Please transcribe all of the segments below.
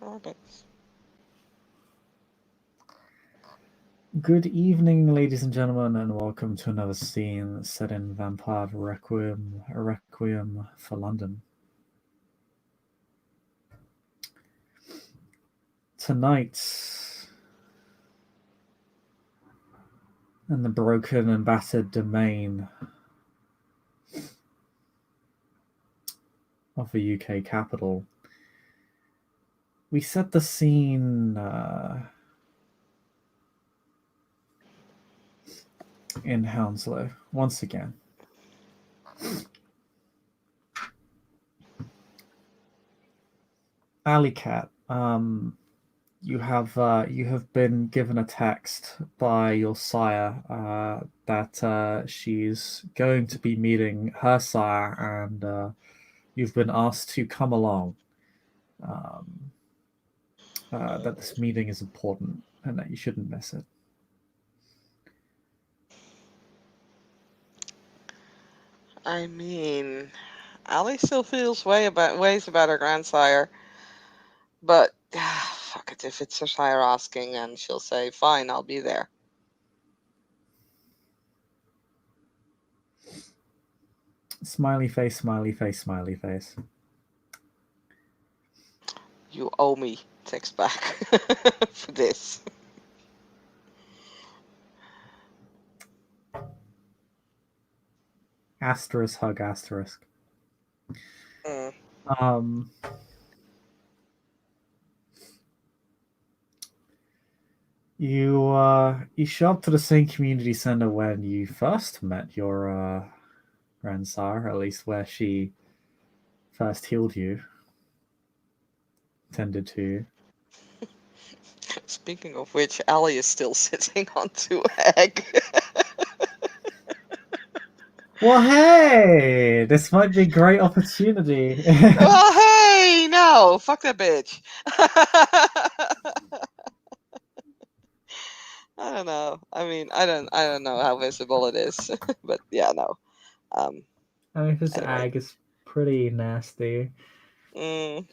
Orbits. Good evening, ladies and gentlemen, and welcome to another scene set in Vampire Requiem, a Requiem for London. Tonight, in the broken and battered domain of the UK capital, we set the scene in Hounslow once again. Alycat, you have been given a text by your sire that she's going to be meeting her sire, and you've been asked to come along. Um, that this meeting is important and that you shouldn't miss it. I mean, Allie still feels ways about her grandsire, but fuck it, if it's her sire asking, and she'll say, "Fine, I'll be there." Smiley face, smiley face, smiley face. You owe me text back for this. Asterisk hug asterisk. Mm. Um, you show up to the same community center when you first met your grandsire, at least where she first healed you, tended to you. Speaking of which, Allie is still sitting on 2 egg. Well, hey, this might be a great opportunity. Oh, hey, no, fuck that bitch. I don't know. I mean, I don't know how visible it is, but yeah, no. Um. I mean, this Anyway. ag is pretty nasty. Mm.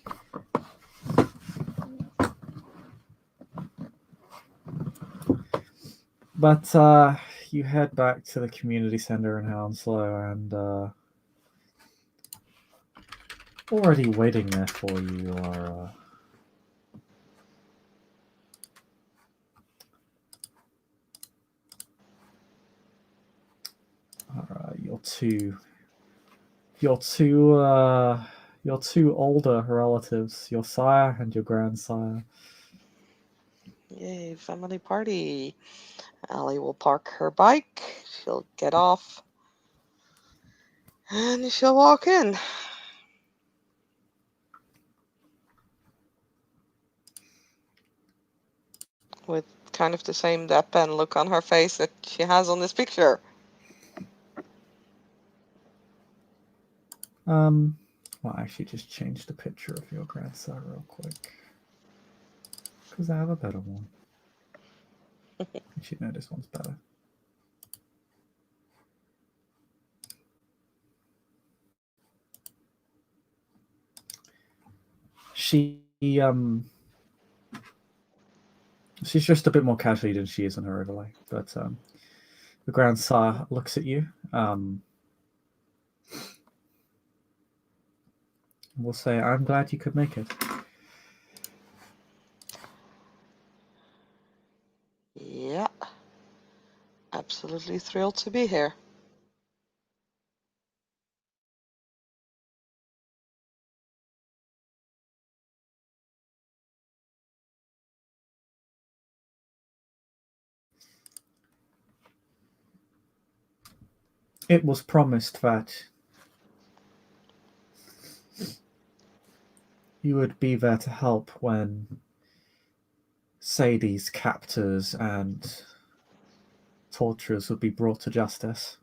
But you head back to the community center in Hounslow, and already waiting there for you are your two your two older relatives, your sire and your grandsire. Yay, family party. Allie will park her bike. She'll get off. And she'll walk in. With kind of the same deadpan look on her face that she has on this picture. Well, actually, just change the picture of your grandsire real quick, because I have a better one. Actually, no, this one's better. She she's just a bit more casually than she is in her overlay, but the grandsire looks at you. We'll say, "I'm glad you could make it." Yeah. Absolutely thrilled to be here. It was promised that you would be there to help when Sadie's captors and torturers would be brought to justice.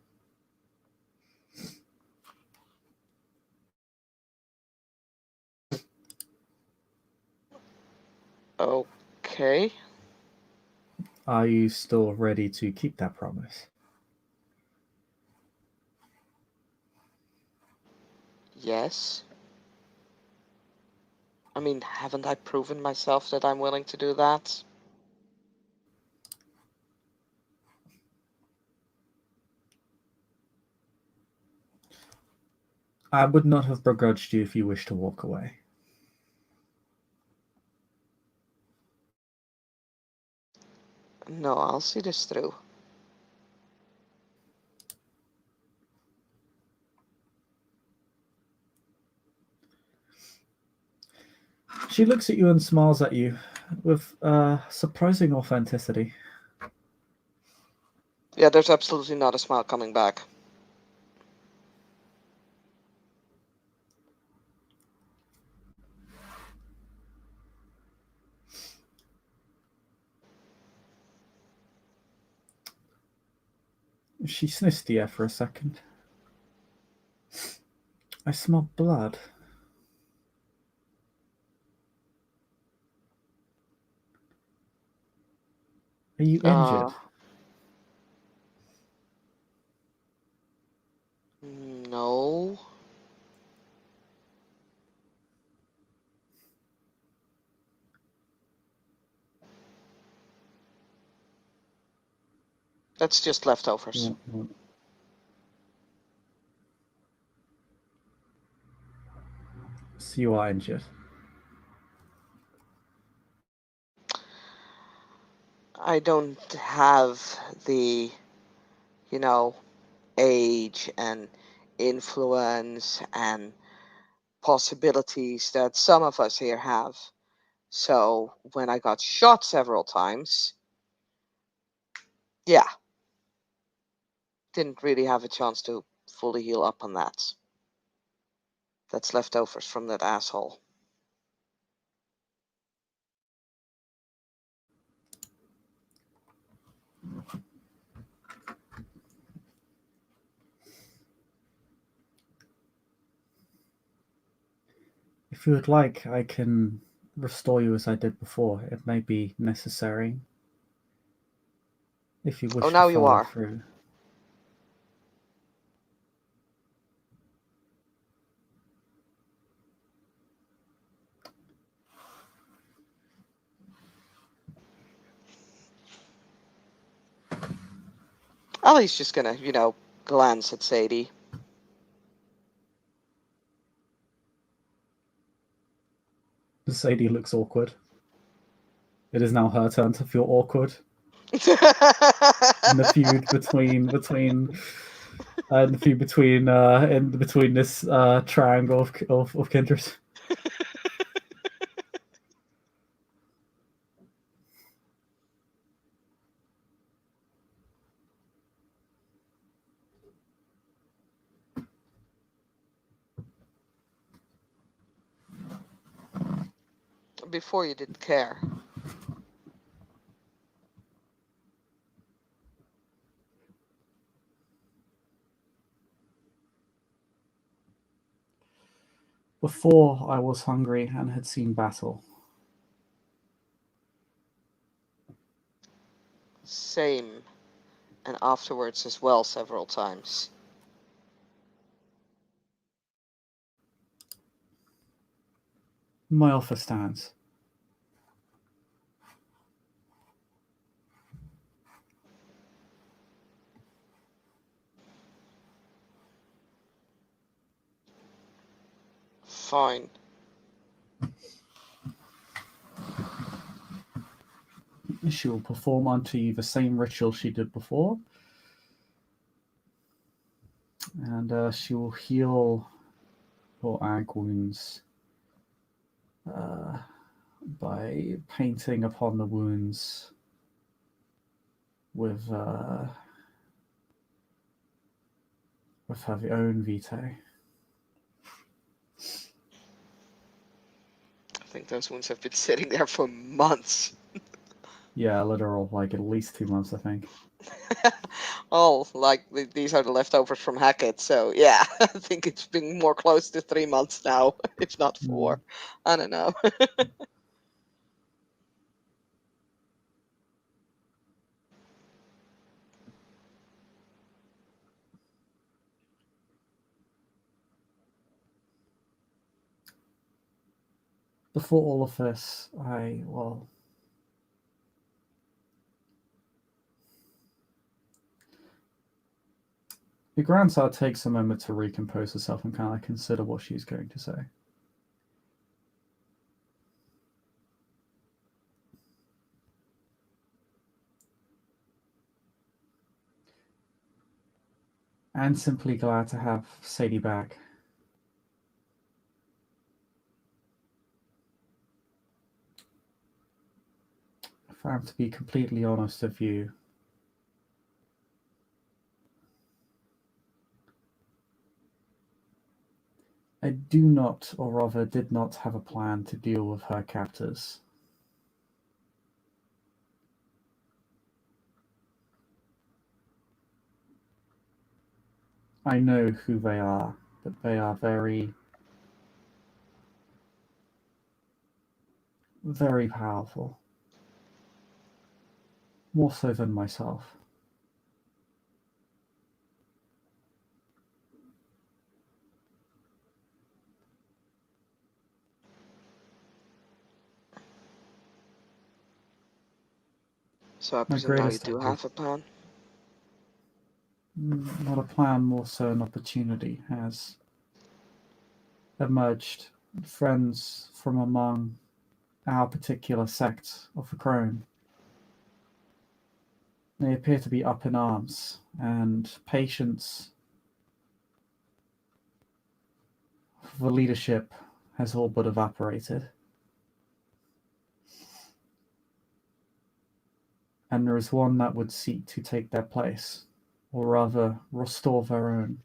Okay. Are you still ready to keep that promise? Yes. I mean, haven't I proven myself that I'm willing to do that? I would not have begrudged you if you wished to walk away. No, I'll see this through. She looks at you and smiles at you with surprising authenticity. Yeah, there's absolutely not a smile coming back. She sniffs the air for a second. I smell blood. Are you Uh, injured? no. That's just leftovers. So you are injured. I don't have the, you know, age and influence and possibilities that some of us here have. So when I got shot several times, yeah, didn't really have a chance to fully heal up on that. That's leftovers from that asshole. If you would like, I can restore you as I did before. It may be necessary if you Oh, wish to now you follow are. through. Ali's just gonna, glance at Sadie. Sadie looks awkward. It is now her turn to feel awkward in the feud between this triangle of kindred. Before you didn't care. Before I was hungry and had seen battle. Same. And afterwards as well several times. My offer stands. Fine. She will perform unto you the same ritual she did before, and she will heal your ag wounds uh, by painting upon the wounds with her own vitae. I think those wounds have been sitting there for months. Yeah, literal, like at least 2 months, I think. Oh, like these are the leftovers from Hackett, so yeah, I think it's been more close to 3 months now, if not Mm. 4. I don't know. Before all of this, well, your grandsire takes a moment to recompose herself and kind of consider what she's going to say. And simply glad to have Sadie back. If I'm to be completely honest with you, I do not, or rather did not, have a plan to deal with her captors. I know who they are, but they are very, very powerful. More so than myself. So I My presume now you greatest do hope, have a plan. not a plan, more so an opportunity, has emerged. Friends from among our particular sect of the Crone. They appear to be up in arms, and patience for the leadership has all but evaporated. And there is one that would seek to take their place, or rather, restore their own.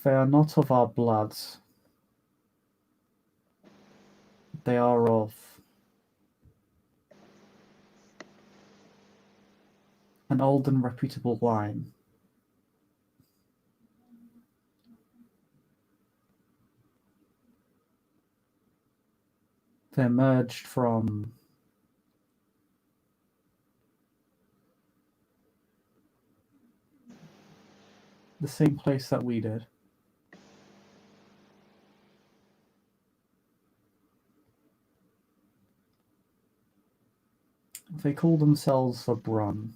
They are not of our bloods. They are of an old and reputable line. They emerged from the same place that we did. They call themselves the Brun.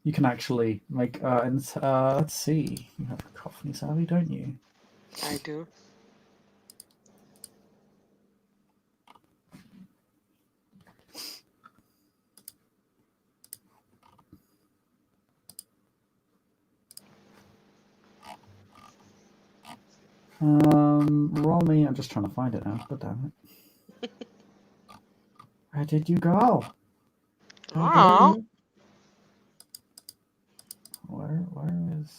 You can actually make let's see. You have a coffee savvy, don't you? I do. Roll me. I'm just trying to find it now. God damn it! Where did you go? Where were Oh, you? Where is?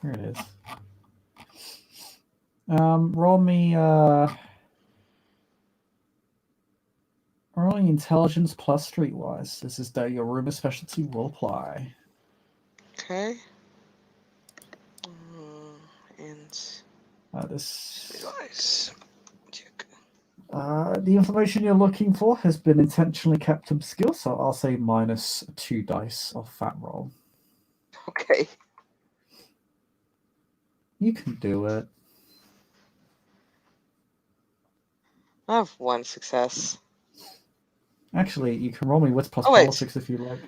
Here it is. Roll me. Rolling intelligence plus streetwise. This is your rumor specialty will apply. okay. And This streetwise. Check. the information you're looking for has been intentionally kept obscure, so I'll say minus 2 dice off that roll. Okay. You can do it. I have one success. Actually, you can roll me wits plus Oh wait. politics if you like.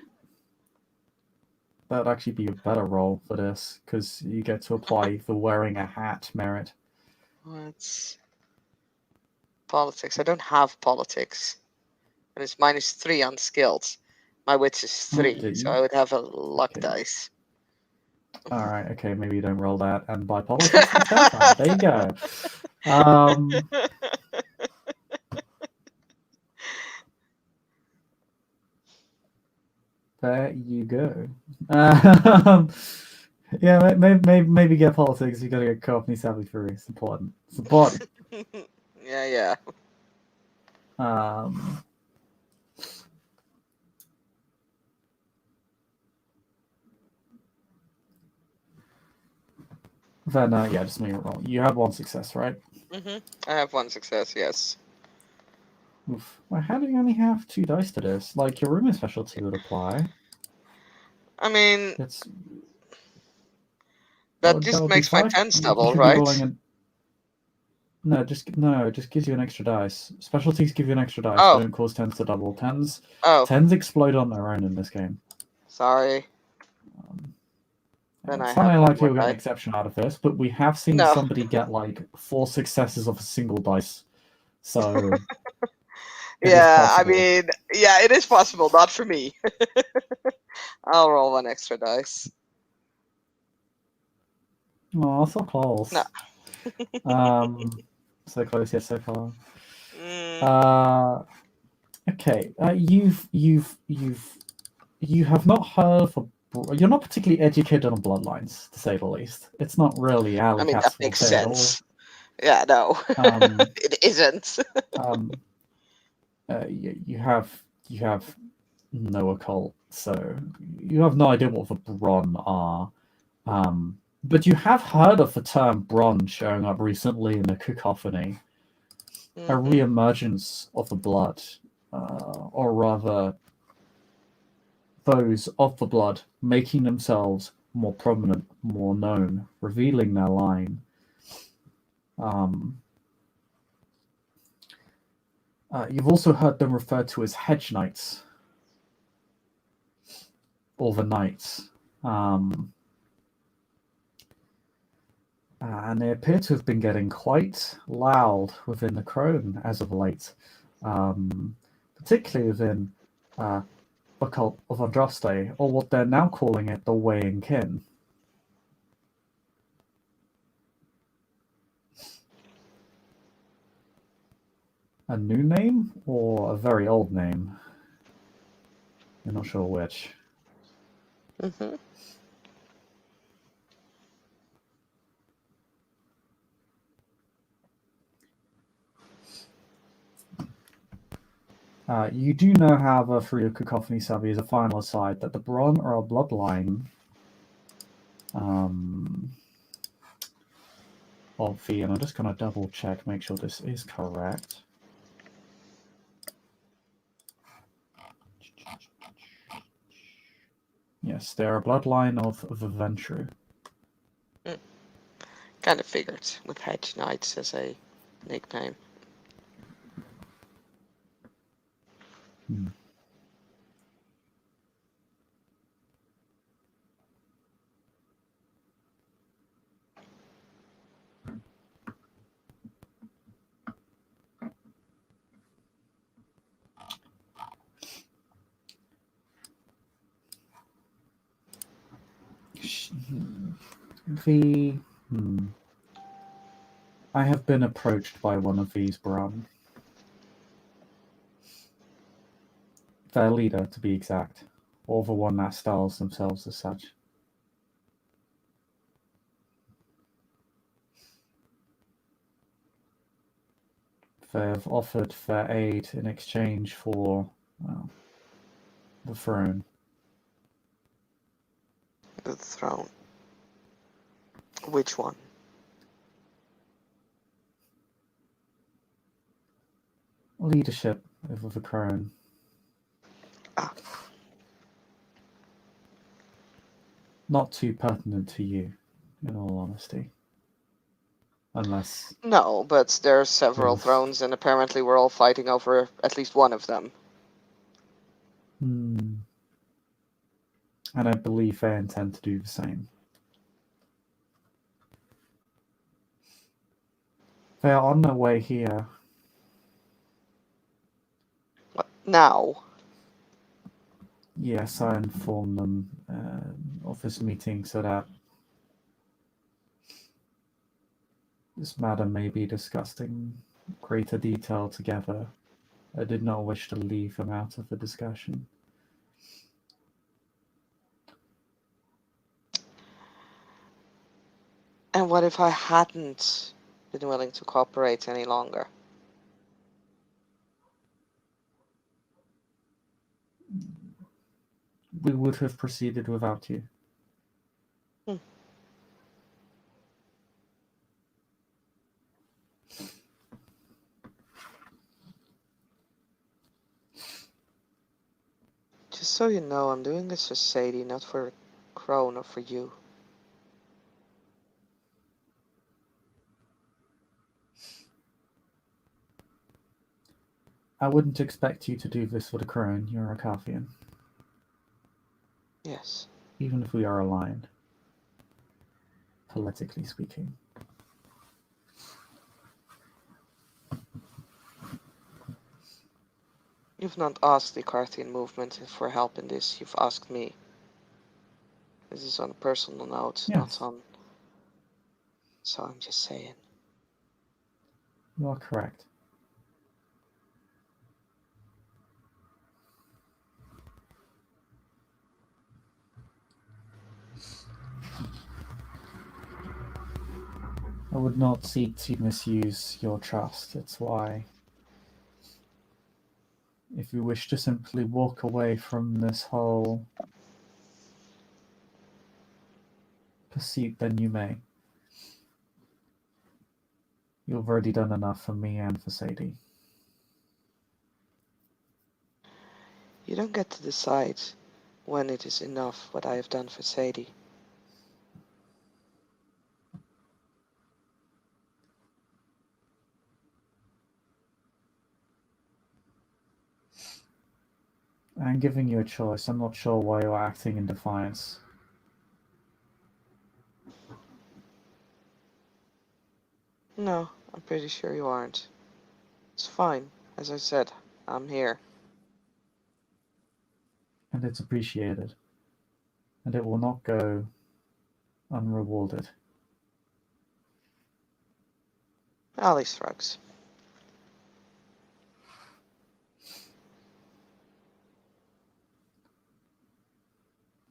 That'd actually be a better roll for this, because you get to apply the wearing a hat merit. What's politics? I don't have politics. And it's -3 on skills. My wits is Oh, 3, do so you? I would have a luck Okay. dice. Alright, okay, maybe you don't roll that and buy politics instead. Fine, there you go. Um, there you go. Yeah, maybe get politics. You gotta get company savvy through. It's important. It's important. Yeah, yeah. Um, then yeah, just make it roll. You had one success, right? I have one success, yes. Oof. Well, how do you only have 2 dice to this? Like, your rooming specialty would apply. I mean, It's that that just would be makes my 5. tens You double, should be right? rolling an no, it just gives you an extra dice. Specialties give you an extra dice. They Oh, don't cause tens to double. oh, Tens explode on their own in this game. sorry. Um, Then I it's have not one like more you'll get an die. exception out of this, but we have seen No. somebody get like 4 successes of a single dice, so it is Yeah, I possible. mean, yeah, it is possible, not for me. I'll roll one extra dice. Oh, so No. close. Um, so close yet so far. Mm, Okay. You have not heard of you're not particularly educated on bloodlines, to say the least. It's not really I mean, that Alycat's makes forte at all. sense. Yeah, no. Um, It isn't. um, you have no occult, so you have no idea what the Bron are. But you have heard of the term Bron showing up recently in the cacophony, a Hmm. re-emergence of the blood, or rather, those of the blood making themselves more prominent, more known, revealing their line. Um, you've also heard them referred to as hedge knights or the knights. Um, and they appear to have been getting quite loud within the Crone as of late, particularly within the cult of Andraste, or what they're now calling it, the Weighing Kin. A new name or a very old name? You're not sure which. Hmm. You do know, however, through your cacophony savvy as a final aside, that the Bron are a bloodline um, of the, and I'm just going to double check, make sure this is correct. Yes, they're a bloodline of the Ventru. Mm. Kind of figured with Hedge Knights as a nickname. Hmm. The I have been approached by one of these Bron, their leader to be exact, or the one that styles themselves as such. They've offered their aid in exchange for, well, the throne. The throne. Which one? Leadership of the crown. Ah, Not too pertinent to you, in all honesty. Unless no, but there's several you've. thrones, and apparently we're all fighting over at least one of them. Hmm, and I believe they intend to do the same. They are on their way here. What? Now? Yes, I informed them of this meeting so that this matter may be discussed in greater detail together. I did not wish to leave them out of the discussion. And what if I hadn't been willing to cooperate any longer? We would have proceeded without you. Hmm. Just so you know, I'm doing this for Sadie, not for Crone or for you. I wouldn't expect you to do this for the crone. You're a Carthian. Yes. Even if we are aligned, politically speaking. You've not asked the Carthian movement for help in this, you've asked me. This is on a personal note, not Yes, on. So I'm just saying. you are correct. I would not seek to misuse your trust. It's why, if you wish to simply walk away from this whole pursuit, then you may. You've already done enough for me and for Sadie. You don't get to decide when it is enough what I have done for Sadie. I'm giving you a choice. I'm not sure why you're acting in defiance. No, I'm pretty sure you aren't. It's fine. As I said, I'm here. And it's appreciated. And it will not go unrewarded. Ali shrugs.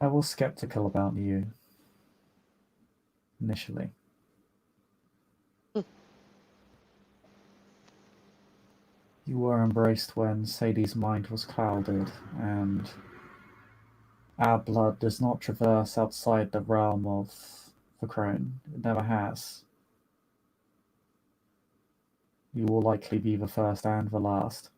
I was skeptical about you initially. You were embraced when Sadie's mind was clouded, and our blood does not traverse outside the realm of the crone. It never has. You will likely be the first and the last.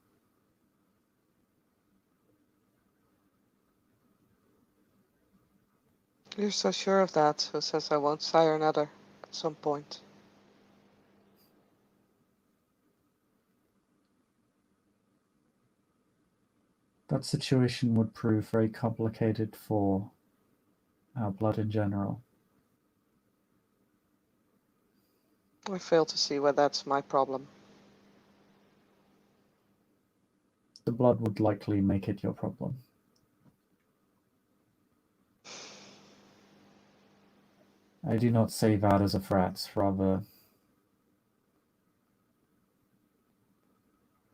You're so sure of that. Who says I won't sire another at some point? That situation would prove very complicated for our blood in general. I fail to see why that's my problem. The blood would likely make it your problem. I do not say that as a threat, rather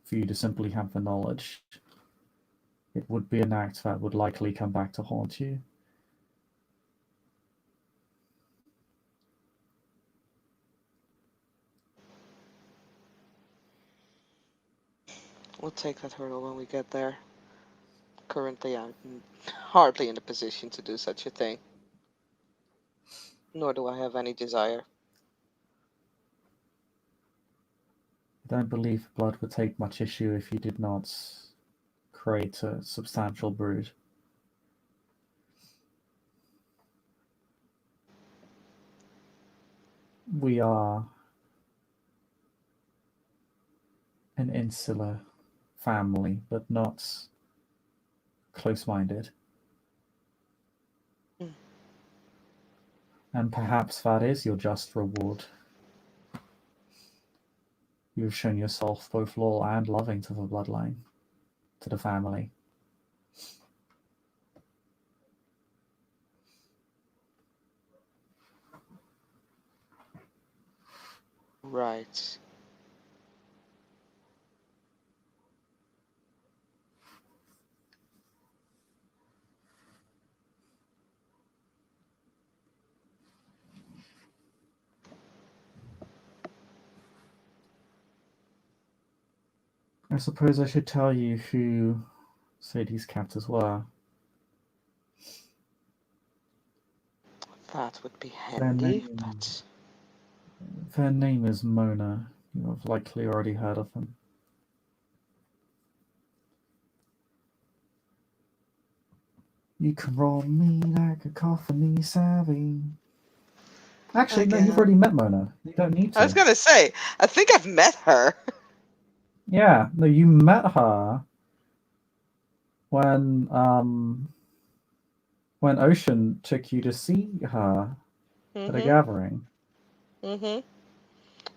for you to simply have the knowledge. It would be an act that would likely come back to haunt you. We'll take that hurdle when we get there. Currently, I'm hardly in a position to do such a thing. Nor do I have any desire. I don't believe blood would take much issue if you did not create a substantial brood. We are an insular family, but not close minded. Mm. And perhaps that is your just reward. You have shown yourself both loyal and loving to the bloodline, to the family. Right. I suppose I should tell you who Sadie's captors were. That would be Their handy, name, but their name is Mona. You have likely already heard of them. You can roll me like a coffee savvy. Actually, no, you've Again. already met Mona. You don't need I was to. gonna say, I think I've met her. Yeah, no, you met her when when Ocean took you to see her at a Mm-hmm. gathering. Mm-hmm.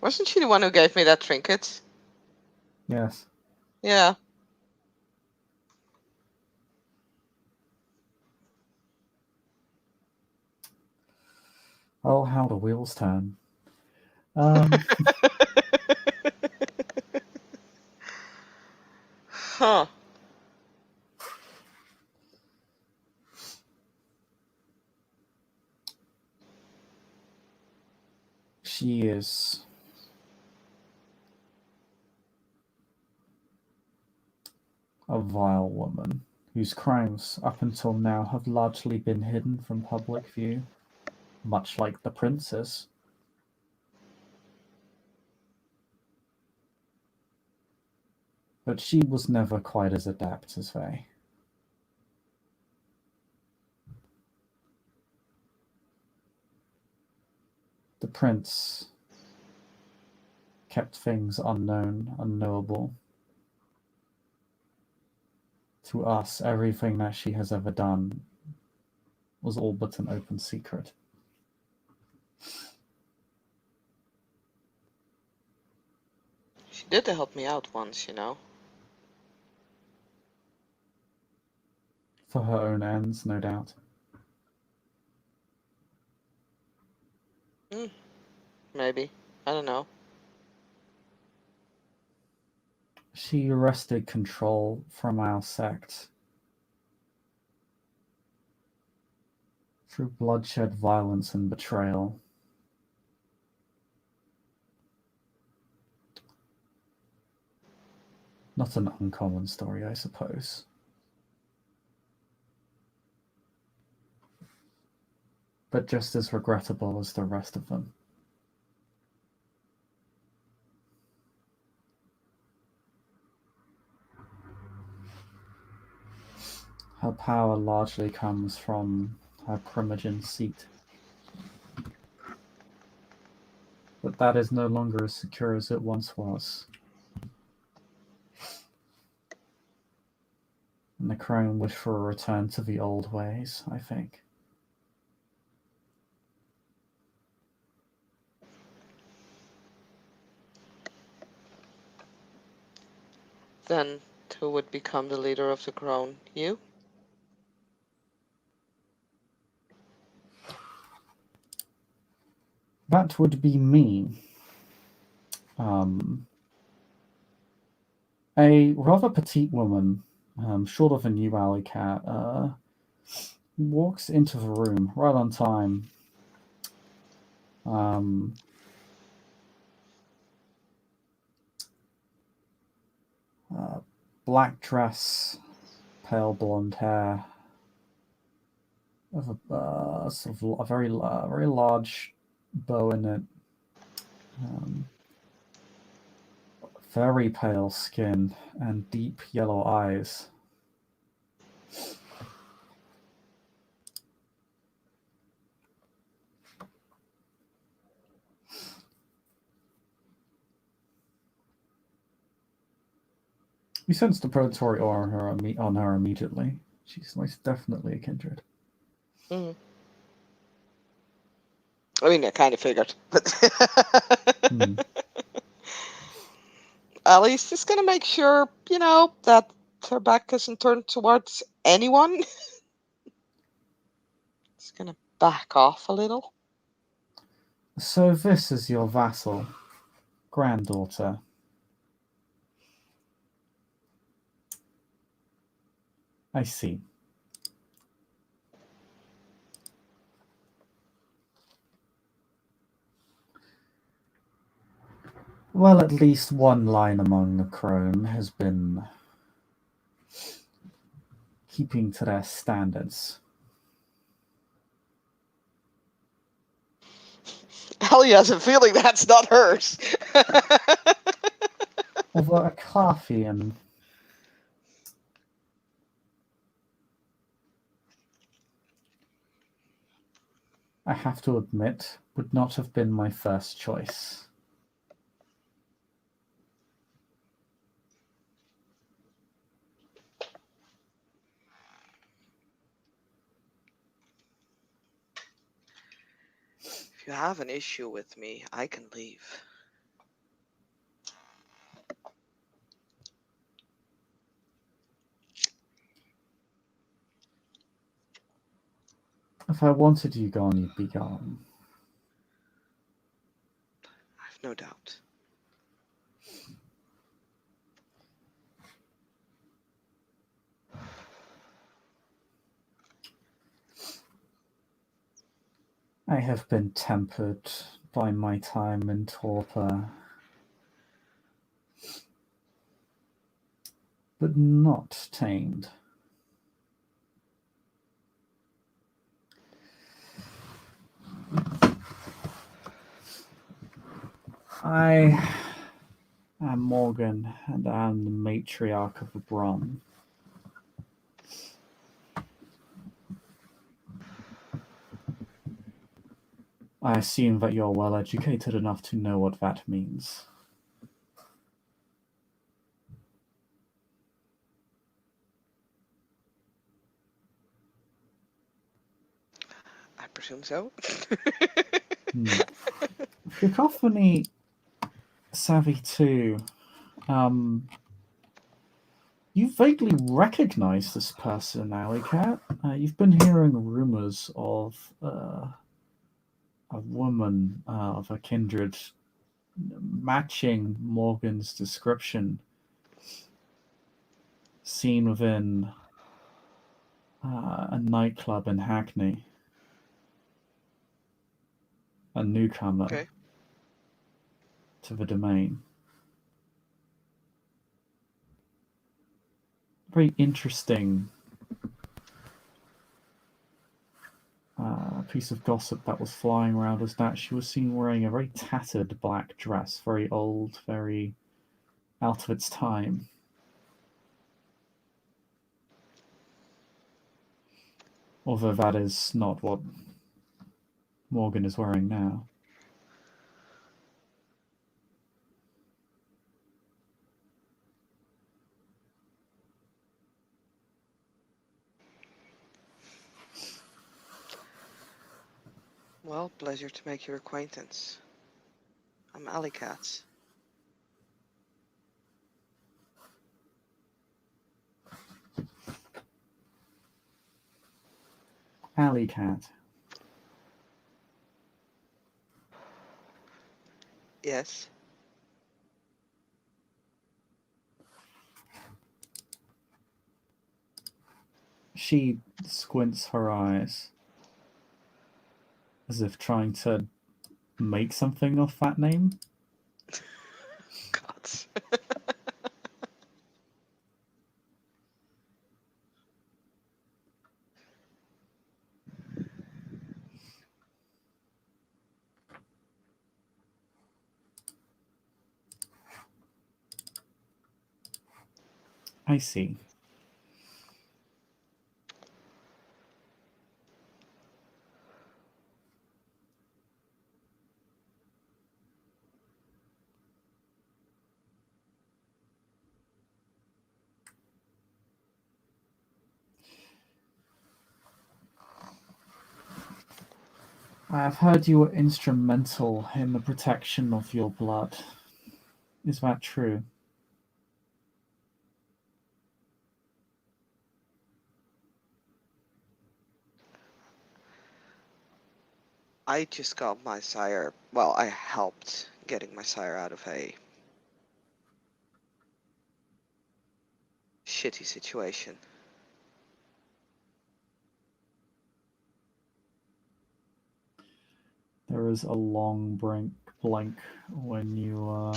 Wasn't she the one who gave me that trinket? Yes. Yeah. Oh, how the wheels turn. Um, Huh. she is a vile woman whose crimes up until now have largely been hidden from public view, much like the princess. But she was never quite as adept as they. The prince kept things unknown, unknowable. To us, everything that she has ever done was all but an open secret. She did help me out once, you know. For her own ends, no doubt. Mm, maybe. I don't know. She wrested control from our sect through bloodshed, violence, and betrayal. Not an uncommon story, I suppose. But just as regrettable as the rest of them. Her power largely comes from her primogen seat. But that is no longer as secure as it once was. And the crown wish for a return to the old ways, I think. Then who would become the leader of the crown? You? That would be me. Um, a rather petite woman, shorter than you, Alycat, walks into the room right on time. Um, uh, Black dress, pale blonde hair, of a sort of a very large bow in it. Um, Very pale skin and deep yellow eyes. You sense the predatory aura on her immediately. She's most definitely a kindred. Mm. I mean, I kind of figured, but Hmm. Ellie's just gonna make sure, that her back isn't turned towards anyone. Just gonna back off a little. So this is your vassal, granddaughter. I see. Well, at least one line among the crone has been keeping to their standards. Ellie has a feeling that's not hers. Although a coffee and I have to admit, would not have been my first choice. If you have an issue with me, I can leave. If I wanted you gone, you'd be gone. I've no doubt. I have been tempered by my time in torpor, but not tamed. I am Morgan, and I am the matriarch of the Bron. I assume that you're well educated enough to know what that means. I presume so. Cacophony savvy too. You vaguely recognize this person, Alycat. You've been hearing rumors of a woman of a kindred matching Morgan's description, seen within a nightclub in Hackney. A newcomer Okay. to the domain. Very interesting piece of gossip that was flying around was that she was seen wearing a very tattered black dress, very old, very out of its time. Although that is not what Morgan is wearing now. Well, pleasure to make your acquaintance. I'm Alycat. Alycat. Yes. She squints her eyes as if trying to make something of that name. Gods. I see. I have heard you were instrumental in the protection of your blood. Is that true? I just got my sire. Well, I helped getting my sire out of a shitty situation. There is a long blank when you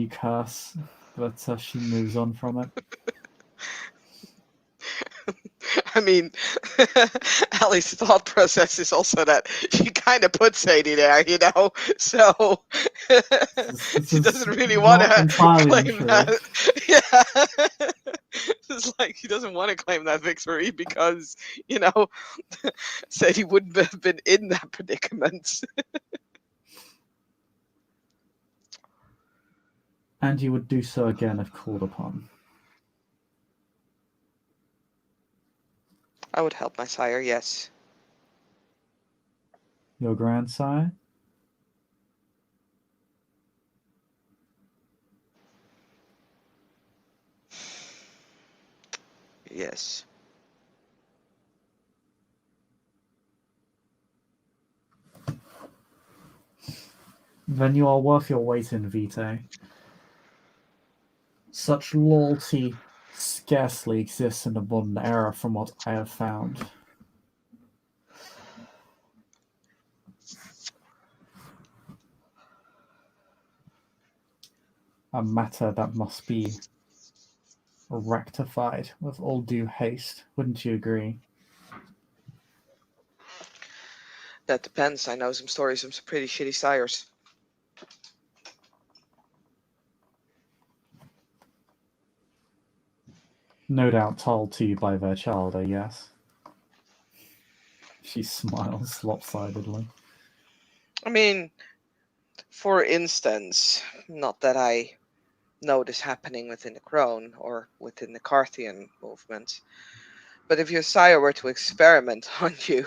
curse, but she moves on from it. I mean, Allie's thought process is also that she kind of put Sadie there, you know? So This she is doesn't really want not to entirely claim untrue. that. Yeah. It's like he doesn't want to claim that victory because, you know, said he wouldn't have been in that predicament. And you would do so again if called upon. I would help my sire, yes. Your grandsire? Yes. Then you are worth your weight in vitae. Such loyalty scarcely exists in the modern era from what I have found. A matter that must be rectified with all due haste, wouldn't you agree? That depends. I know some stories of some pretty shitty sires. No doubt told to you by their child, yes? She smiles lopsidedly. I mean, for instance, not that I know this happening within the Crone or within the Carthian movement, but if your sire were to experiment on you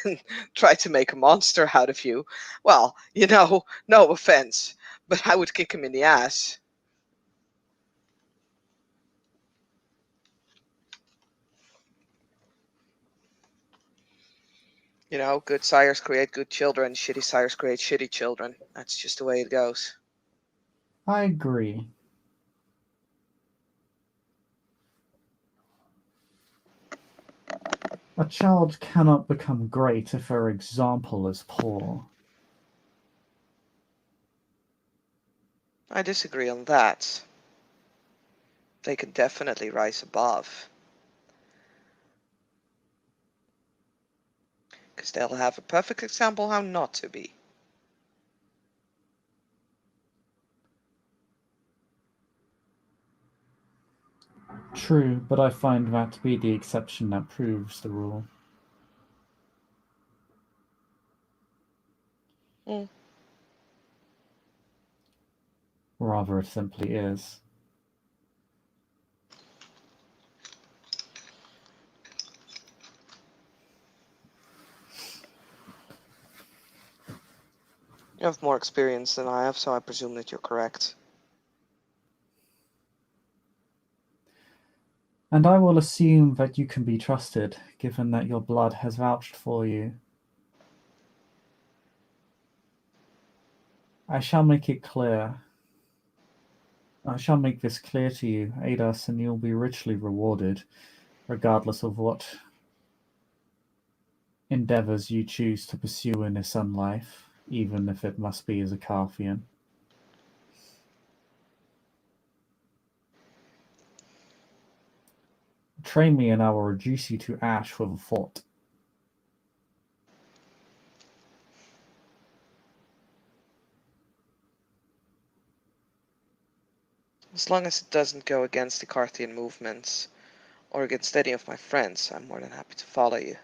and try to make a monster out of you, well, no offense, but I would kick him in the ass. Good sires create good children, shitty sires create shitty children. That's just the way it goes. I agree. A child cannot become great if her example is poor. I disagree on that. They can definitely rise above. Because they'll have a perfect example how not to be. True, but I find that to be the exception that proves the rule. Mm. Rather, it simply is. You have more experience than I have, so I presume that you're correct. And I will assume that you can be trusted, given that your blood has vouched for you. I shall make it clear. I shall make this clear to you, aid us, and you'll be richly rewarded, regardless of what endeavors you choose to pursue in this unlife, even if it must be as a Carthian. Train me, and I will reduce you to ash with a thought. As long as it doesn't go against the Carthian movements or against any of my friends, I'm more than happy to follow you.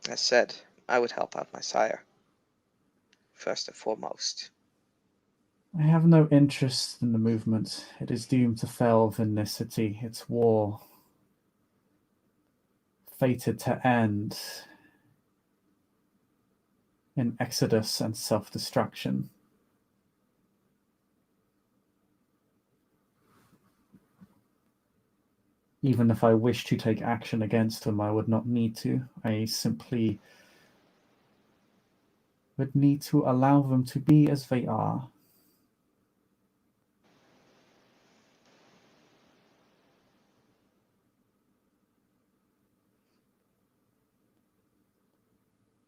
As said, I would help out my sire. First and foremost. I have no interest in the movement. It is doomed to fail within this city. Its war fated to end in exodus and self-destruction. Even if I wished to take action against them, I would not need to. I simply would need to allow them to be as they are.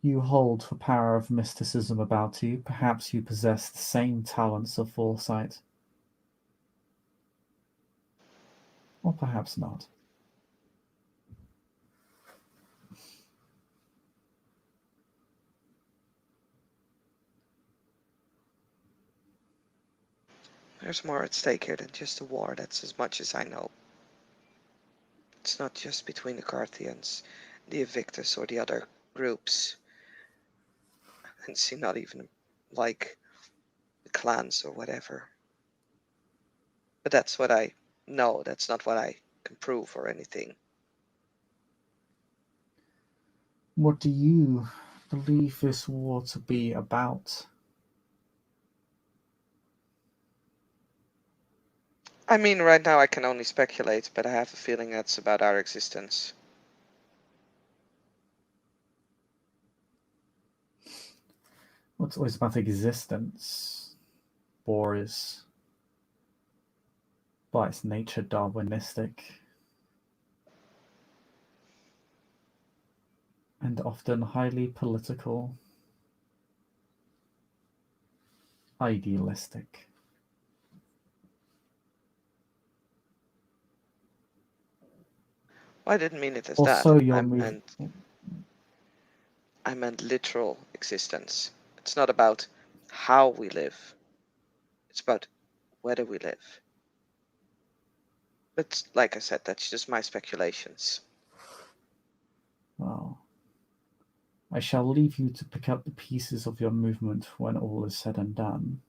You hold the power of mysticism about you. Perhaps you possess the same talents of foresight. Or perhaps not. There's more at stake here than just a war, that's as much as I know. It's not just between the Carthians, the Evictus, or the other groups, and see, not even like the clans or whatever. But that's what I know, that's not what I can prove or anything. What do you believe this war to be about? I mean, right now I can only speculate, but I have a feeling that's about our existence. Well, it's always about existence. War is, by its nature, Darwinistic and often highly political, idealistic. Well, I didn't mean it as that. Also, you're moving. I meant literal existence. It's not about how we live. It's about whether we live. But like I said, that's just my speculations. Well, I shall leave you to pick up the pieces of your movement when all is said and done.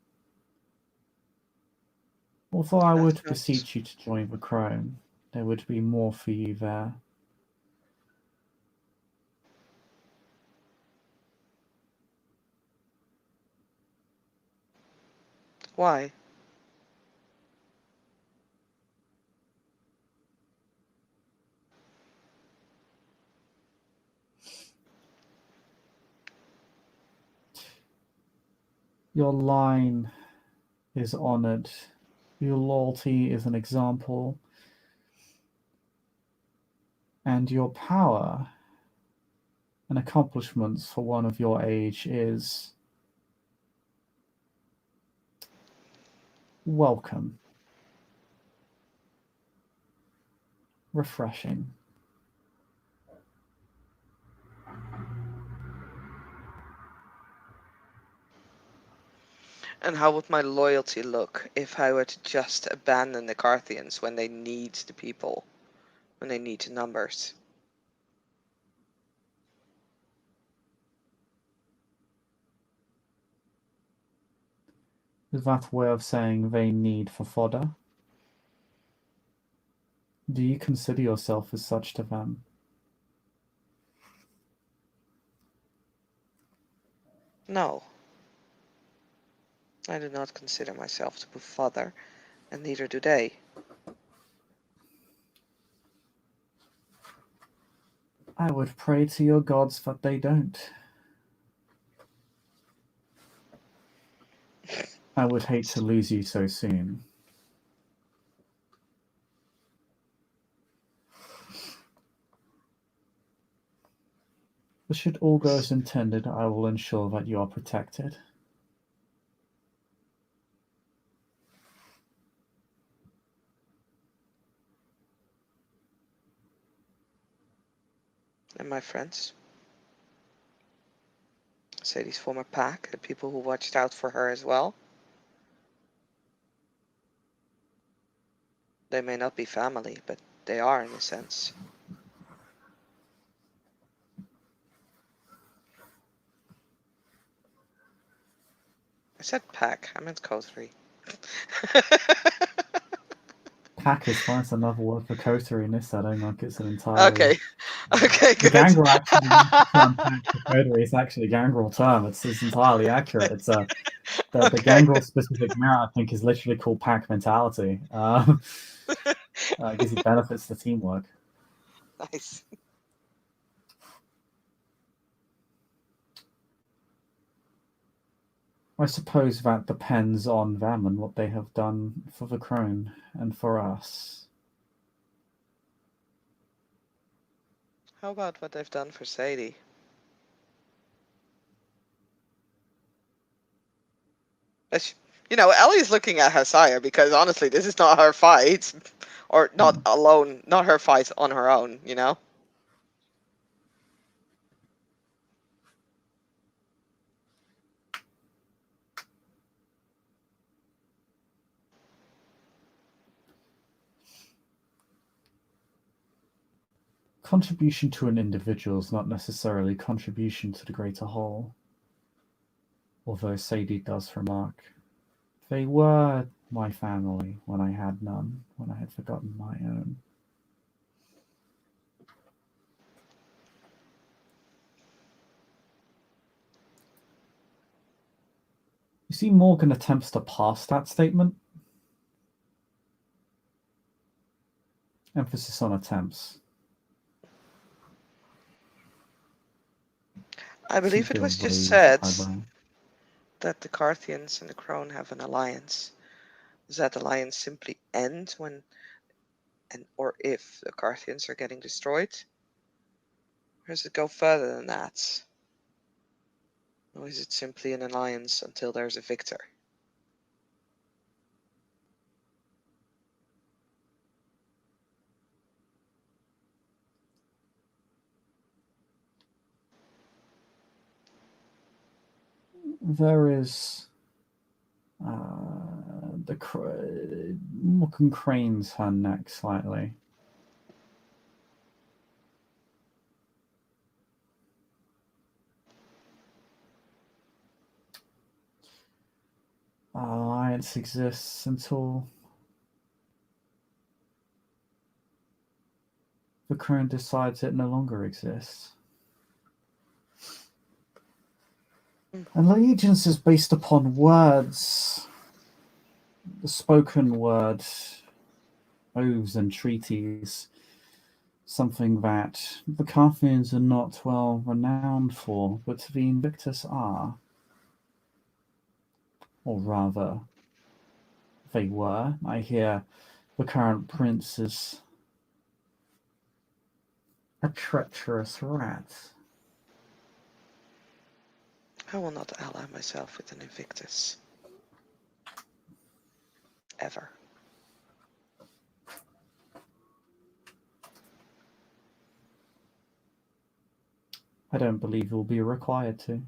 Although I That would sounds. beseech you to join the crown, there would be more for you there. Why? Your line is honored. Your loyalty is an example. And your power and accomplishments for one of your age is welcome, refreshing. And how would my loyalty look if I were to just abandon the Carthians when they need the people, when they need the numbers? Is that way of saying they need for fodder? Do you consider yourself as such to them? No, I do not consider myself to be father, and neither do they. I would pray to your gods that they don't. I would hate to lose you so soon. But should all go as intended, I will ensure that you are protected. And my friends, Sadie's former pack, the people who watched out for her as well, they may not be family, but they are in a sense. I said pack, I meant coterie. Pack is fine. It's another word for coterie in this setting. Like it's an entirely Okay, okay, the good. gangrel actually used the term pack for coterie. It's actually a gangrel term. It's entirely accurate. It's a the Okay, gangrel specific merit, I think, is literally called pack mentality. It gives you benefits to teamwork. nice. I suppose that depends on them and what they have done for the crone and for us. How about what they've done for Sadie? Ellie's looking at her sire because honestly, this is not her fight, or not Hmm. alone, not her fight on her own. Contribution to an individual is not necessarily contribution to the greater whole, although Sadie does remark, they were my family when I had none, when I had forgotten my own. You see, Morgan attempts to pass that statement. Emphasis on attempts. I She believe it was just believes said I will. that the Carthians and the Crone have an alliance. Does that alliance simply end when or if the Carthians are getting destroyed? Or does it go further than that? Or is it simply an alliance until there's a victor? There is Morgan cranes her neck slightly. Alliance exists until the crone decides it no longer exists. Allegiance is based upon words, the spoken word, oaths and treaties, something that the Carthians are not well renowned for, but the Invictus are. Or rather, they were. I hear the current prince is a treacherous rat. I will not ally myself with an Invictus. Ever. I don't believe you'll be required to.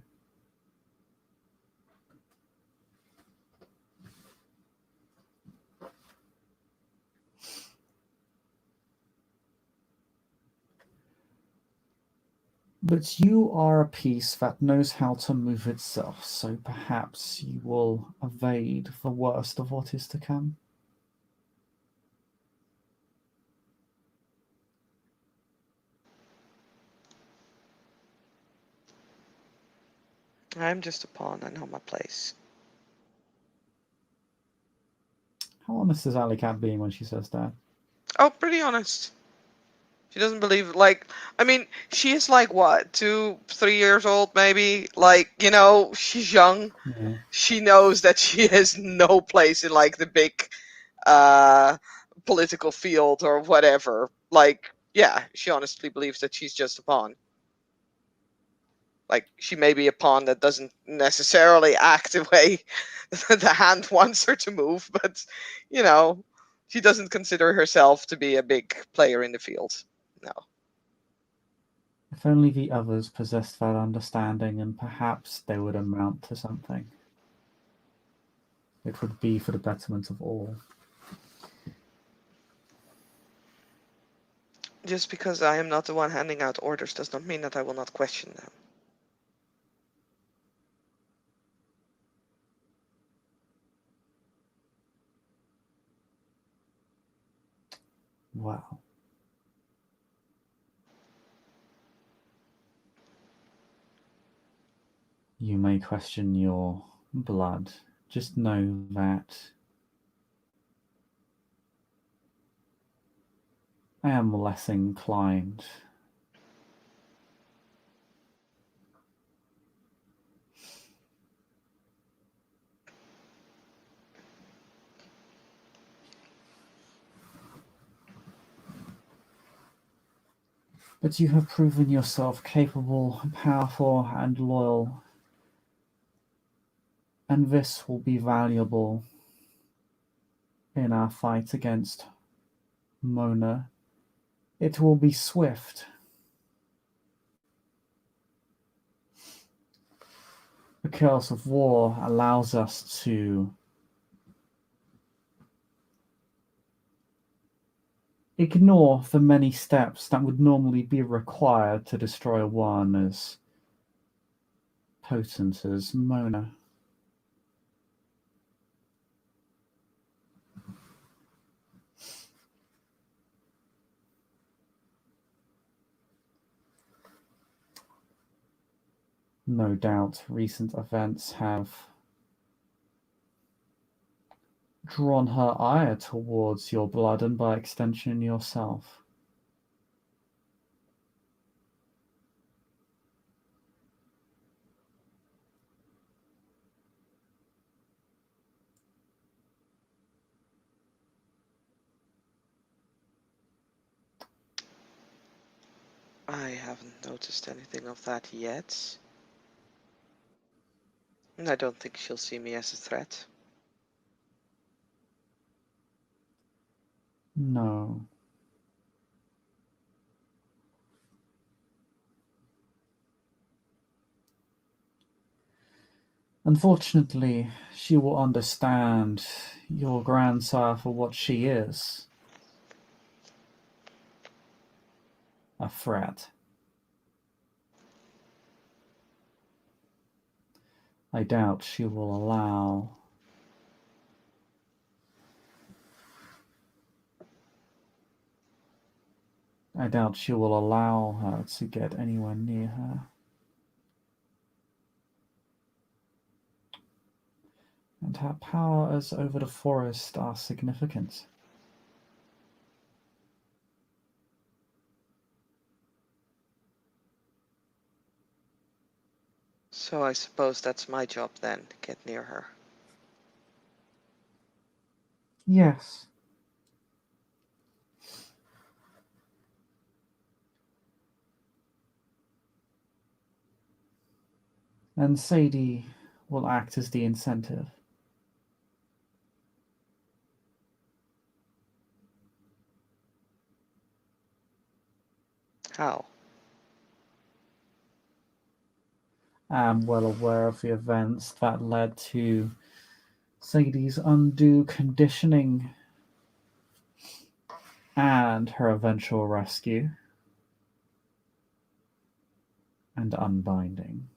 But you are a piece that knows how to move itself, so perhaps you will evade the worst of what is to come. I'm just a pawn. I know my place. How honest is Alycat being when she says that? Oh, pretty honest. She doesn't believe, like, I mean, she is like, what, 2, 3 years old, maybe? Like, she's young. Yeah. She knows that she has no place in, like, the big uh, political field or whatever. Like, yeah, she honestly believes that she's just a pawn. Like, she may be a pawn that doesn't necessarily act the way the hand wants her to move, but, she doesn't consider herself to be a big player in the field. No. If only the others possessed that understanding, and perhaps they would amount to something. It would be for the betterment of all. Just because I am not the one handing out orders does not mean that I will not question them. Well, you may question your blood. Just know that I am less inclined. But you have proven yourself capable, powerful, and loyal. And this will be valuable in our fight against Mona. It will be swift. The chaos of war allows us to Ignore the many steps that would normally be required to destroy one as potent as Mona. No doubt recent events have drawn her ire towards your blood and by extension yourself. I haven't noticed anything of that yet. And I don't think she'll see me as a threat. No. Unfortunately, she will understand your grandsire for what she is, a threat. I doubt she will allow her to get anywhere near her. And her powers over the forest are significant. So I suppose that's my job then, to get near her. Yes. And Sadie will act as the incentive. How? I am well aware of the events that led to Sadie's undue conditioning and her eventual rescue and unbinding.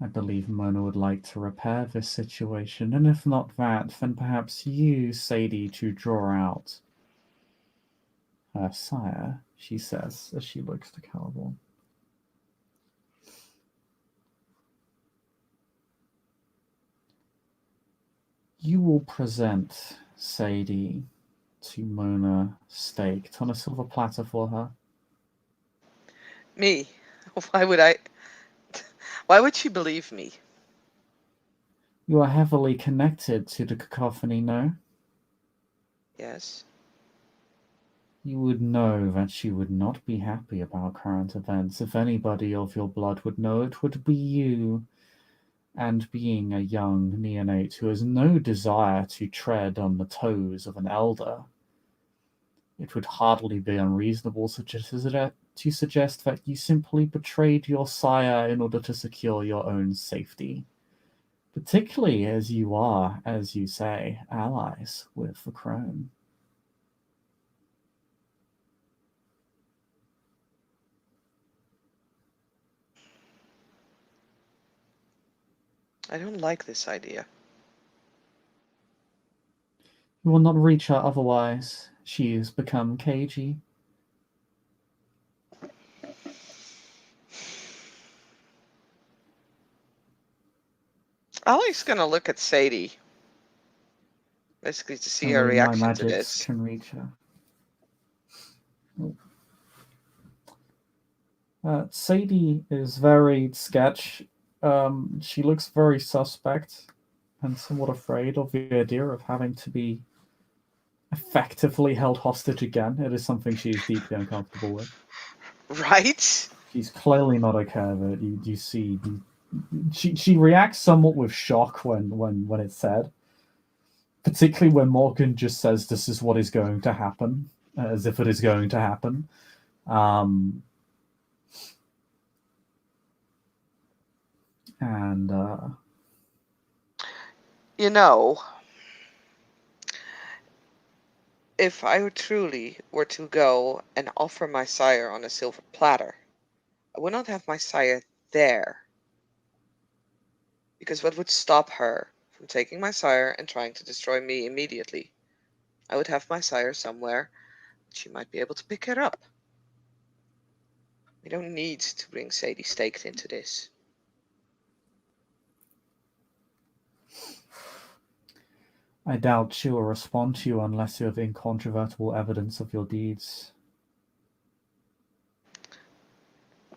I believe Mona would like to repair this situation, and if not that, then perhaps use Sadie to draw out her sire, she says as she looks to Caliborn. You will present Sadie to Mona staked on a silver platter for her. Me? Why would I? Why would she believe me? You are heavily connected to the cacophony, no? Yes. You would know that she would not be happy about current events. If anybody of your blood would know, it would be you. And being a young neonate who has no desire to tread on the toes of an elder, it would hardly be unreasonable to suggest that you simply betrayed your sire in order to secure your own safety, particularly as you are, as you say, allies with the Crone. I don't like this idea. You will not reach her otherwise. She has become cagey. Ollie's gonna look at Sadie. Basically to see her Only my reaction to magics this. can reach her. Sadie is very sketch. She looks very suspect and somewhat afraid of the idea of having to be effectively held hostage again. It is something she is deeply uncomfortable with. Right? She's clearly not okay with it. You see, she reacts somewhat with shock when it's said, particularly when Morgan just says this is what is going to happen, as if it is going to happen. And You know, if I truly were to go and offer my sire on a silver platter, I would not have my sire there. Because what would stop her from taking my sire and trying to destroy me immediately? I would have my sire somewhere. She might be able to pick her up. We don't need to bring Sadie Staked into this. I doubt she will respond to you unless you have incontrovertible evidence of your deeds.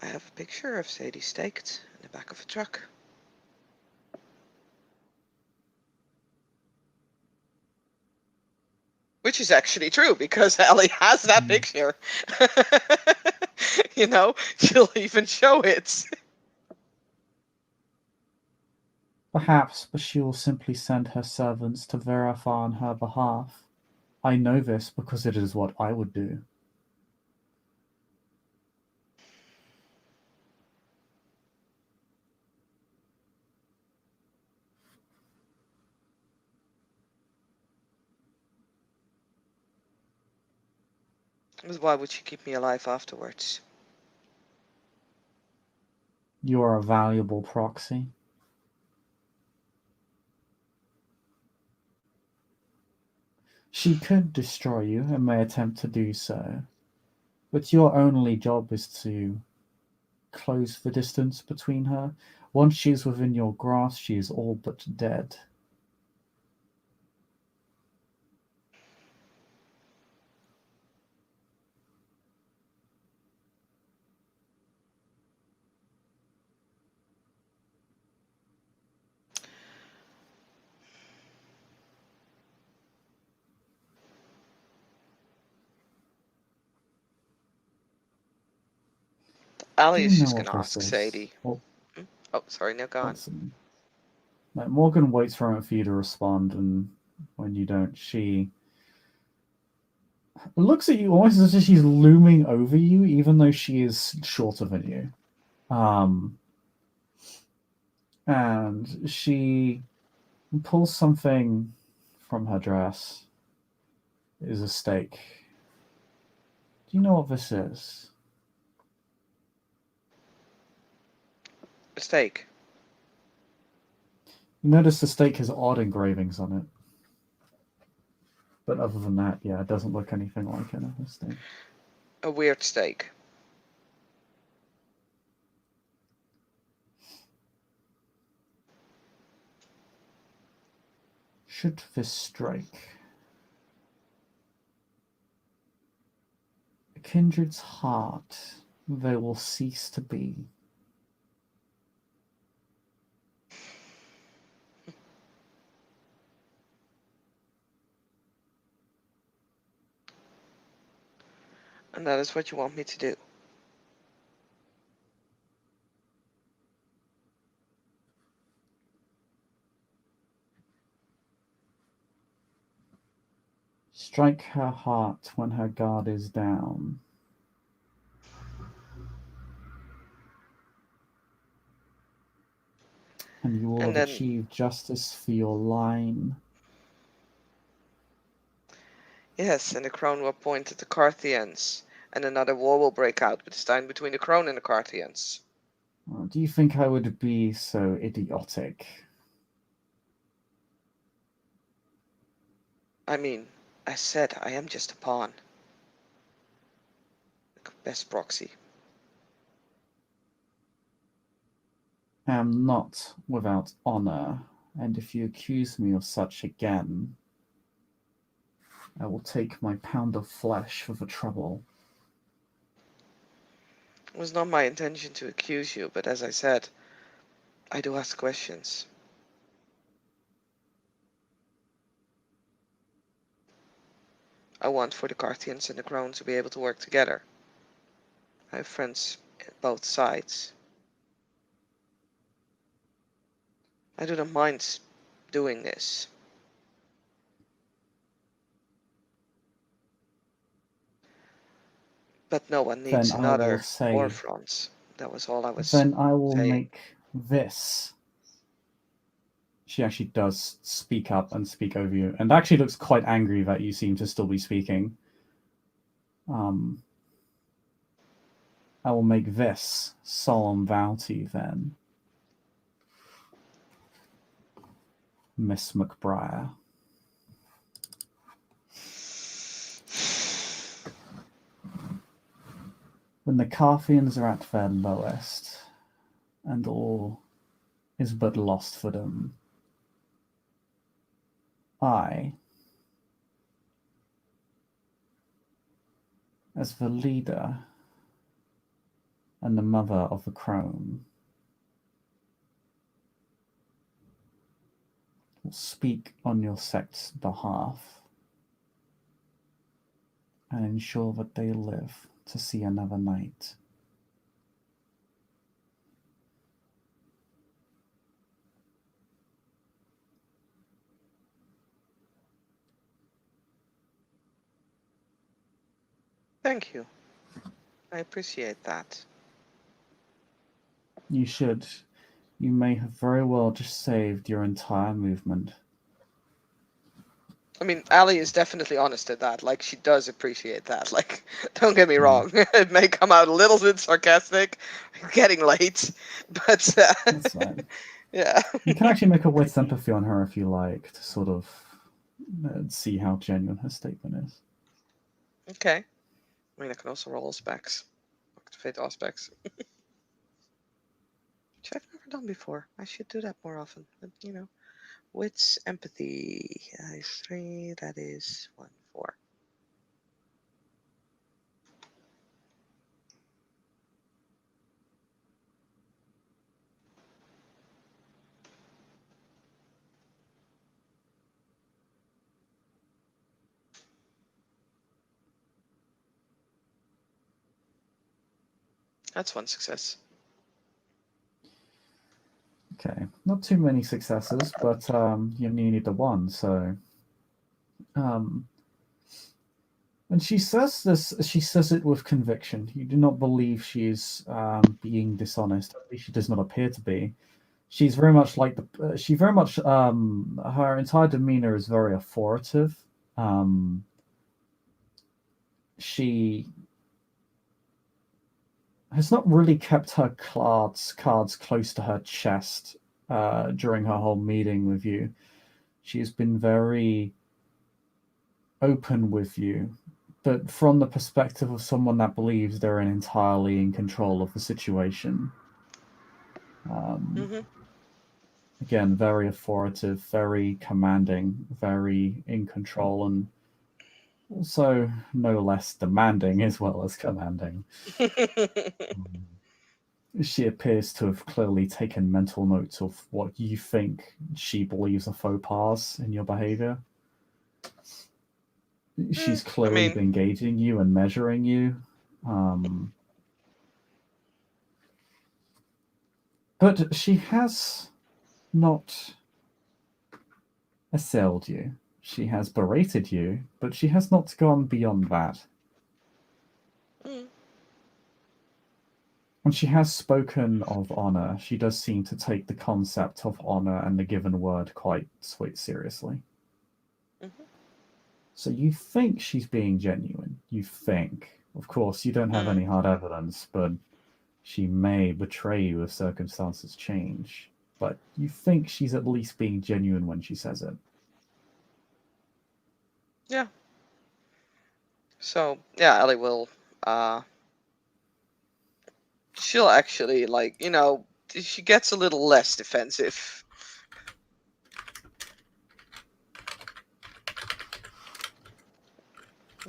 I have a picture of Sadie Staked in the back of a truck. Which is actually true because Ellie has that Mm. picture. She'll even show it. Perhaps, but she will simply send her servants to verify on her behalf. I know this because it is what I would do. But why would she keep me alive afterwards? You are a valuable proxy. She could destroy you and may attempt to do so, but your only job is to close the distance between her. Once she is within your grasp, she is all but dead. Do Ali you is know just what gonna this ask is? Sadie. Well, Hmm? Oh, sorry, no, go on. listen. Like, Morgan waits for a moment for you to respond, and when you don't, she looks at you almost as if she's looming over you, even though she is shorter than you. And she pulls something from her dress. It is a stake. Do you know what this is? A steak. You notice the stake has odd engravings on it. But other than that, yeah, it doesn't look anything like any other stake. A weird steak. Should this strike a kindred's heart, they will cease to be. And that is what you want me to do. Strike her heart when her guard is down, and you will And have then, achieved justice for your line. yes, and the crown will point at the Carthians. And another war will break out, but this time between the crown and the Carthians. Do you think I would be so idiotic? I mean, I said I am just a pawn. Best proxy. I am not without honor, and if you accuse me of such again, I will take my pound of flesh for the trouble. It was not my intention to accuse you, but as I said, I do ask questions. I want for the Carthians and the crown to be able to work together. I have friends at both sides. I do not mind doing this. But no one Then needs I will another war say, front. That was all I was then I will saying. make this she actually does speak up and speak over you, and actually looks quite angry that you seem to still be speaking. Um, I will make this solemn vow to you then, Miss McBriar. When the Carthians are at their lowest, and all is but lost for them, I, as the leader and the mother of the crone, will speak on your sect's behalf and ensure that they live to see another night. Thank you. I appreciate that. You should. You may have very well just saved your entire movement. I mean, Ali is definitely honest at that. Like, she does appreciate that. Like, don't get me Mm, wrong. It may come out a little bit sarcastic, getting late, but that's fine. yeah. You can actually make a wit sympathy on her if you like, to sort of see how genuine her statement is. Okay. I mean, I can also roll specs, activate all specs, which I've never done before. I should do that more often. But, wits, empathy. That is 3. That is 1, 4. That's 1 success. Okay, not too many successes, but you only need the one, so. Um, and she says this, she says it with conviction. You do not believe she is being dishonest. At least she does not appear to be. She's very much like she very much, her entire demeanor is very authoritative. Um, she has not really kept her cards close to her chest during her whole meeting with you. She has been very open with you, but from the perspective of someone that believes they're entirely in control of the situation. Um, Mm-hmm. Again, very authoritative, very commanding, very in control, and also no less demanding as well as commanding. She appears to have clearly taken mental notes of what you think she believes are faux pas in your behavior. She's I clearly mean, been gauging you and measuring you. Um, but she has not assailed you. She has berated you, but she has not gone beyond that. mm, When she has spoken of honor, she does seem to take the concept of honor and the given word quite seriously. mm-hmm, So you think she's being genuine. You think. Of course, you don't have mm, any hard evidence, but she may betray you if circumstances change. But you think she's at least being genuine when she says it. yeah. So yeah, Ellie will. Uh, she'll actually she gets a little less defensive.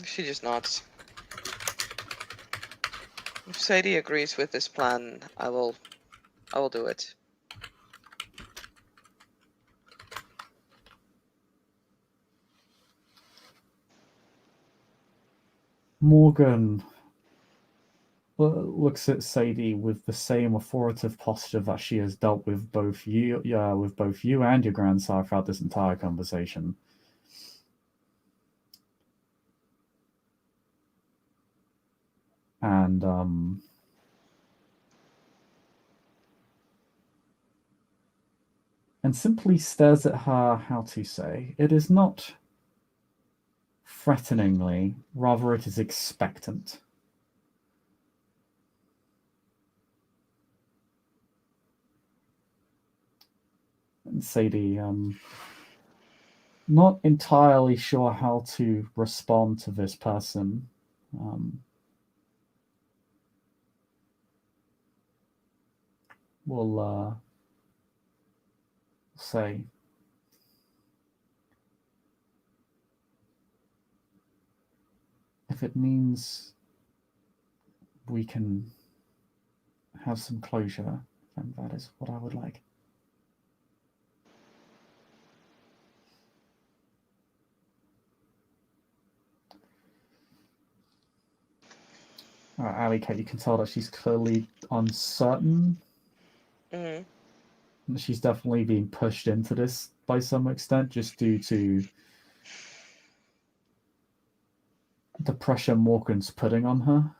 She just nods. If Sadie agrees with this plan, I will do it. Morgan looks at Sadie with the same authoritative posture that she has dealt with both you and your grandsire throughout this entire conversation. And and simply stares at her, how to say, it is not threateningly, rather it is expectant. And Sadie, not entirely sure how to respond to this person. We'll say, if it means we can have some closure, then that is what I would like. Alycat, you can tell that she's clearly uncertain. Mm-hmm. She's definitely being pushed into this by some extent, just due to the pressure Morgan's putting on her.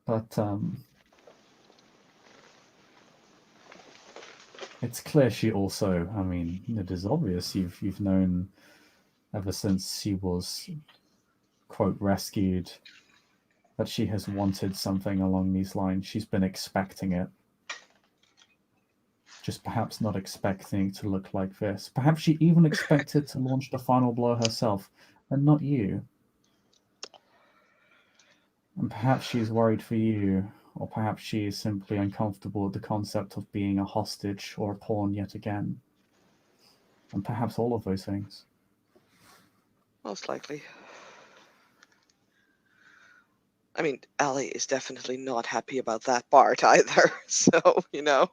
But it's clear she also, I mean, it is obvious you've known ever since she was, quote, rescued, that she has wanted something along these lines. She's been expecting it. Just perhaps not expecting it to look like this. Perhaps she even expected to launch the final blow herself, and not you. And perhaps she is worried for you, or perhaps she is simply uncomfortable with the concept of being a hostage or a pawn yet again. And perhaps all of those things. Most likely. I mean, Allie is definitely not happy about that part either. So, you know.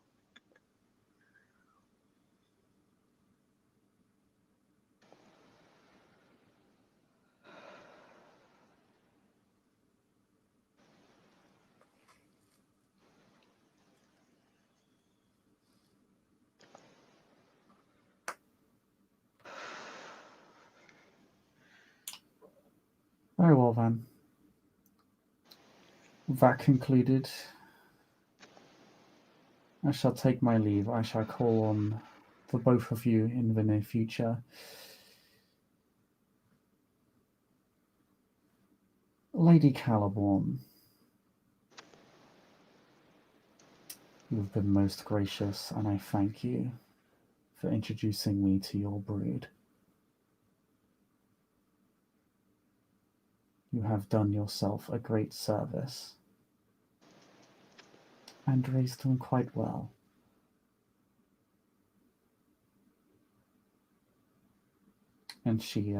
Very well then. That concluded. I shall take my leave. I shall call on the both of you in the near future. Lady Caliborn, you have been most gracious, and I thank you for introducing me to your brood. You have done yourself a great service and raised them quite well. And she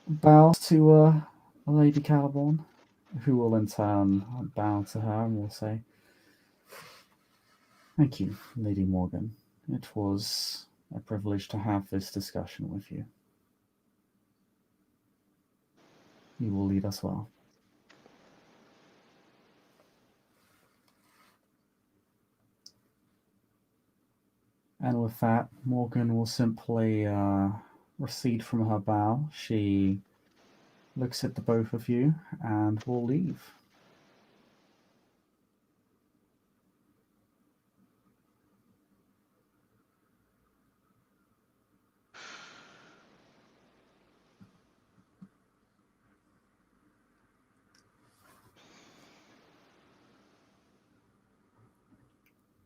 bows to Lady Caliborn, who will in turn bow to her and will say, "Thank you, Lady Morgan. It was a privilege to have this discussion with you. You will lead us well." And with that, Morgan will simply recede from her bow. She looks at the both of you and will leave.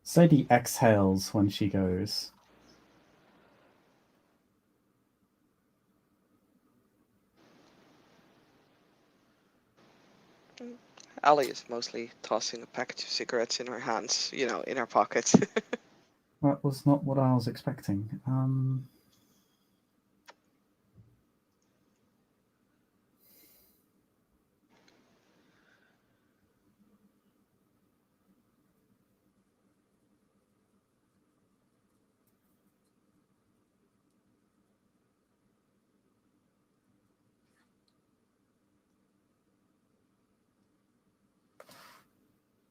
Sadie exhales when she goes. Allie is mostly tossing a package of cigarettes in her hands, you know, in her pockets. That was not what I was expecting.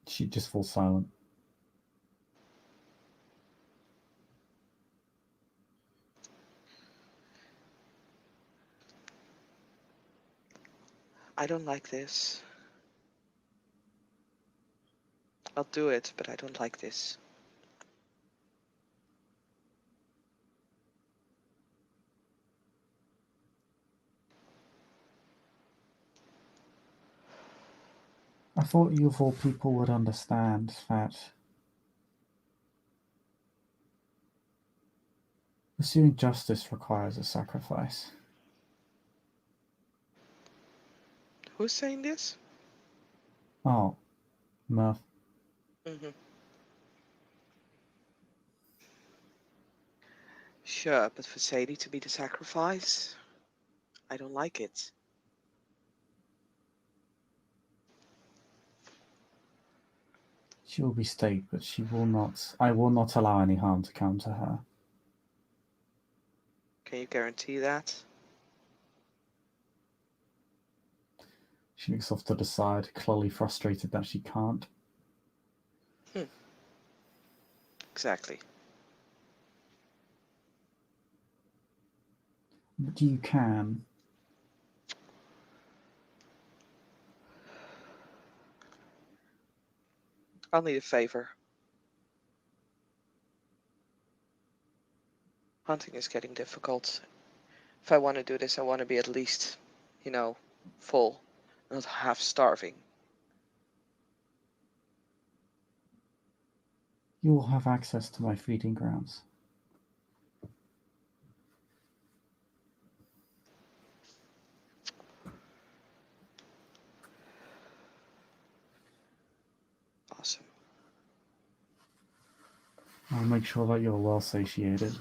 She just falls silent. I don't like this. I'll do it, but I don't like this. thought you of all people would understand that pursuing justice requires a sacrifice. Who's saying this? Oh, Murph. Hmm. Sure, but for Sadie to be the sacrifice, I don't like it. She will be staked, but she will not. I will not allow any harm to come to her. Can you guarantee that? She looks off to the side, clearly frustrated that she can't. Exactly. But you can. I'll need a favor. Hunting is getting difficult. If I want to do this, I want to be at least, full, not half starving. You will have access to my feeding grounds. Awesome. I'll make sure that you're well satiated.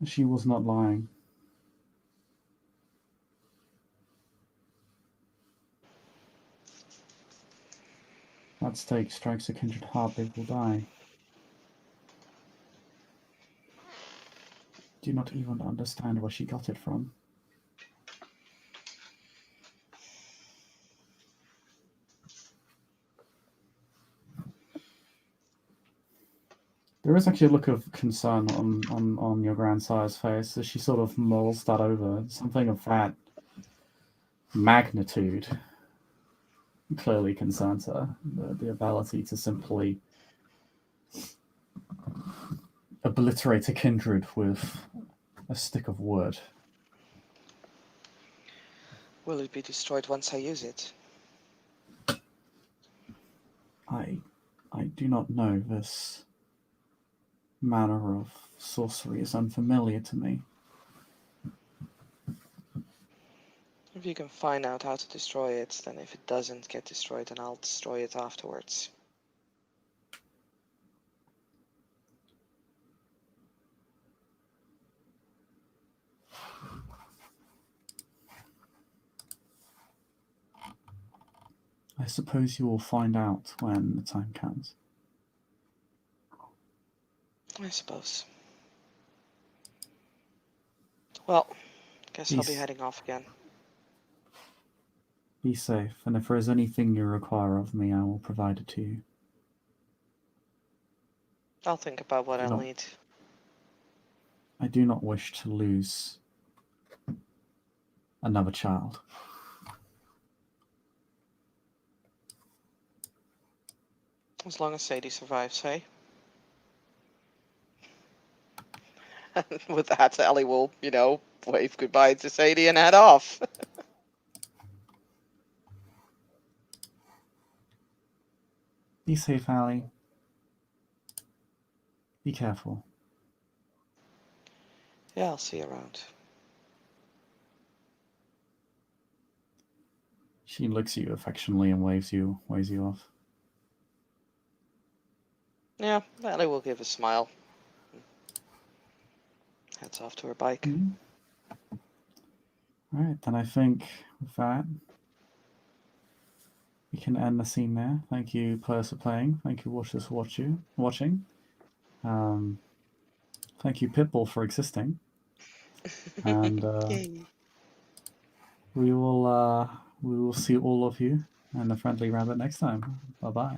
She was not lying. That stake strikes a kindred heart, they will die. Do not even understand where she got it from. There is actually a look of concern on your grandsire's face as she sort of mulls that over. Something of that magnitude clearly concerns her. The ability to simply obliterate a kindred with a stick of wood. Will it be destroyed once I use it? I do not know. This manner of sorcery is unfamiliar to me. If you can find out how to destroy it, then if it doesn't get destroyed, then I'll destroy it afterwards. I suppose you will find out when the time comes. I suppose. Well, guess I'll be Be, heading off again. be safe, and if there is anything you require of me, I will provide it to you. I'll think about what Do I'll not, need. I do not wish to lose another child. As long as Sadie survives, hey? With that, Ellie will, wave goodbye to Sadie and head off. Be safe, Allie. Be careful. Yeah, I'll see you around. She looks at you affectionately and waves you off. Yeah, Ellie will give a smile. Heads off to her bike. Mm-hmm. All right, then I think with that, we can end the scene there. Thank you, players, for playing. Thank you, watchers, for watching. Thank you, Pitbull, for existing. And Yay. we will see all of you and the Friendly Rabbit next time. Bye bye.